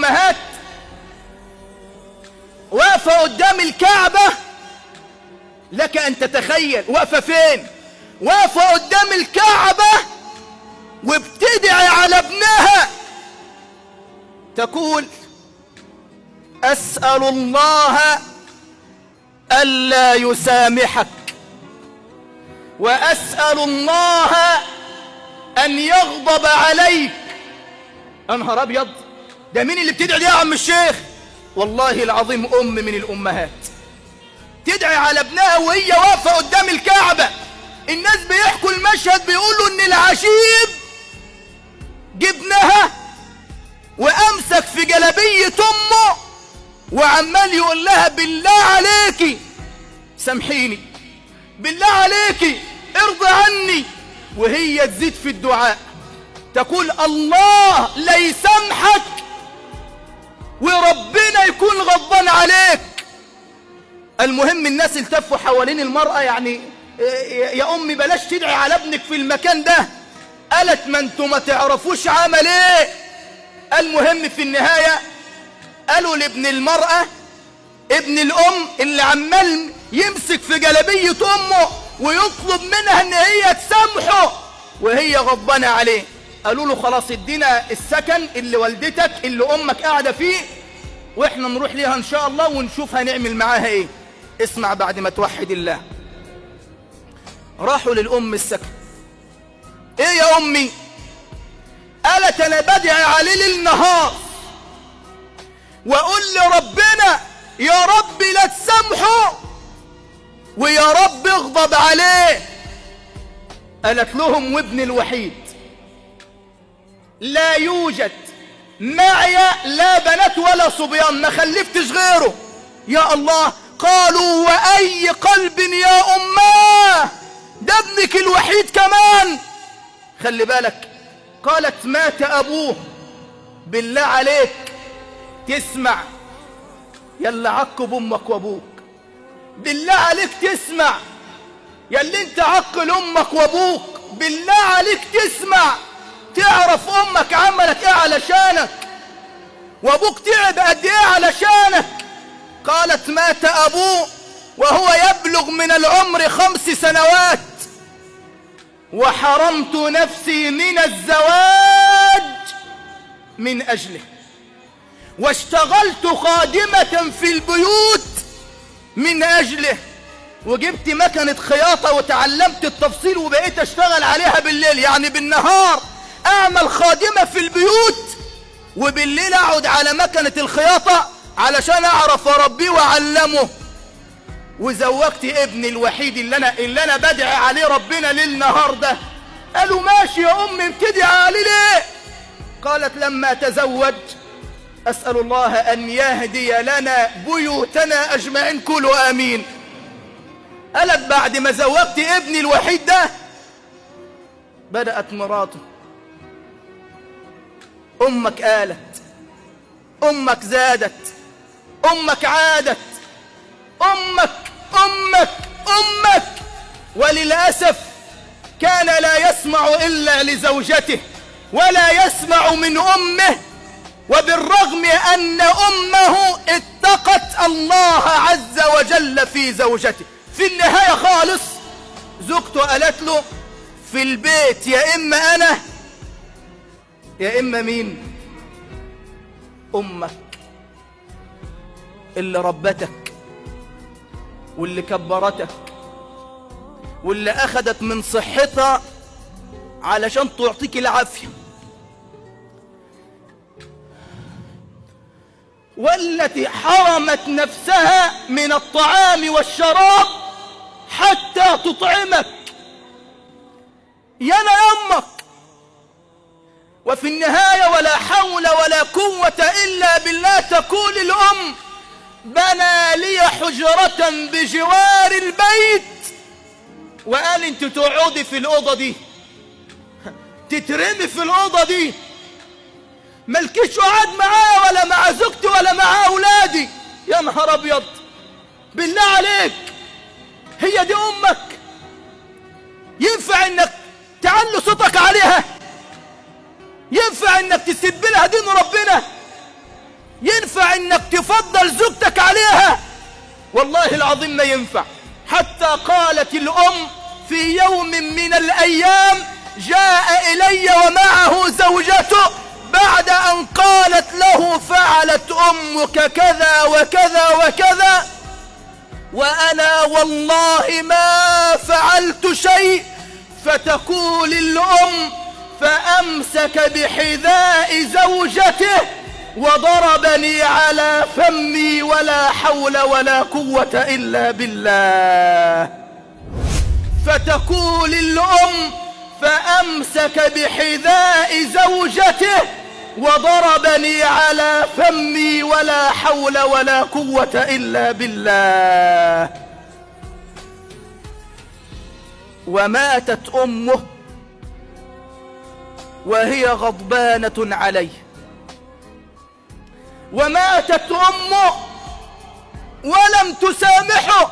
الأمهات واقفة قدام الكعبة، لك أن تتخيل واقفة فين؟ واقفة قدام الكعبة وبتدعي على ابنها، تقول أسأل الله ألا يسامحك، وأسأل الله أن يغضب عليك. أنهار أبيض، ده مين اللي بتدعي دي يا عم الشيخ؟ والله العظيم أم من الأمهات تدعي على ابنها وهي واقفة قدام الكعبة. الناس بيحكوا المشهد، بيقولوا إن العشيب جبنها وأمسك في جلبية أمه وعمال يقول لها بالله عليكي سامحيني، بالله عليكي ارضى عني، وهي تزيد في الدعاء تقول الله لا يسامحك وربنا يكون غضبان عليك. المهم الناس التفوا حوالين المرأة، يعني يا أمي بلاش تدعي على ابنك في المكان ده. قالت ما انتوا ما تعرفوش عمل ايه. المهم في النهاية قالوا لابن المرأة، ابن الأم اللي عمال يمسك في جلبية أمه ويطلب منها ان هي تسامحه وهي غضبانة عليه، قالوا له خلاص ادينا السكن اللي والدتك اللي أمك قاعدة فيه واحنا نروح ليها ان شاء الله ونشوف هنعمل معاها ايه. اسمع بعد ما توحد الله. راحوا للأم السكن. ايه يا أمي؟ قالت انا بدعي عليه ليل نهار واقول لربنا يا رب لا تسامحه ويا رب اغضب عليه. قالت لهم وابن الوحيد لا يوجد معي لا بنات ولا صبيان، ما خلفتش غيره. يا الله. قالوا وأي قلب يا أماه، ده ابنك الوحيد كمان. خلي بالك. قالت مات أبوه. بالله عليك تسمع يلا عقب أمك وأبوك، بالله عليك تسمع يلي انت عقل أمك وأبوك، بالله عليك تسمع تعرف أمك عملت ايه علشانك وأبوك تعب قد ايه علشانك. قالت مات أبوه وهو يبلغ من العمر 5 سنوات وحرمت نفسي من الزواج من أجله، واشتغلت خادمة في البيوت من أجله، وجبت مكنة خياطة وتعلمت التفصيل وبقيت اشتغل عليها بالليل، يعني بالنهار اعمل خادمة في البيوت وبالليل اقعد على مكنة الخياطة علشان اعرف اربيه واعلمه. وزوجت ابني الوحيد اللي انا بدعي عليه ربنا ليل نهار ده. قالوا ماشي يا امي بتدعي عليه ليه؟ قالت لما تزوج اسأل الله ان يهدي لنا بيوتنا اجمعين، كلوا امين. قالت بعد ما زوجت ابني الوحيد ده بدأت مراته امك قالت، امك زادت، امك عادت، امك امك امك. وللأسف كان لا يسمع إلا لزوجته ولا يسمع من أمه، وبالرغم أن أمه اتقت الله عز وجل في زوجته. في النهاية خالص زوجته قالت له في البيت يا إما أنا يا إما مين؟ أمك اللي ربتك واللي كبرتك واللي أخذت من صحتها علشان تعطيك العافية، والتي حرمت نفسها من الطعام والشراب حتى تطعمك. يا أمك. وفي النهاية ولا حول ولا قوة إلا بالله تقول الأم بنى لي حجرة بجوار البيت وقال انت تقعدي في الأوضة دي، تترمي في الأوضة دي، ملكيش قعد معايا ولا مع زوجتي ولا مع أولادي. يا نهار أبيض. بالله عليك هي دي أمك؟ ينفع انك تعلي صوتك عليها؟ ينفع انك تسب لها دين ربنا؟ انك تفضل زوجتك عليها؟ والله العظيم ما ينفع. حتى قالت الام في يوم من الايام جاء الي ومعه زوجته بعد ان قالت له فعلت امك كذا وكذا وكذا، وانا والله ما فعلت شيء. فتقول الام فامسك بحذاء زوجته وضربني على فمي ولا حول ولا قوة الا بالله. فتقول الام فامسك بحذاء زوجته وضربني على فمي ولا حول ولا قوة الا بالله. وماتت امه وهي غضبانة عليه، وماتت امه ولم تسامحه.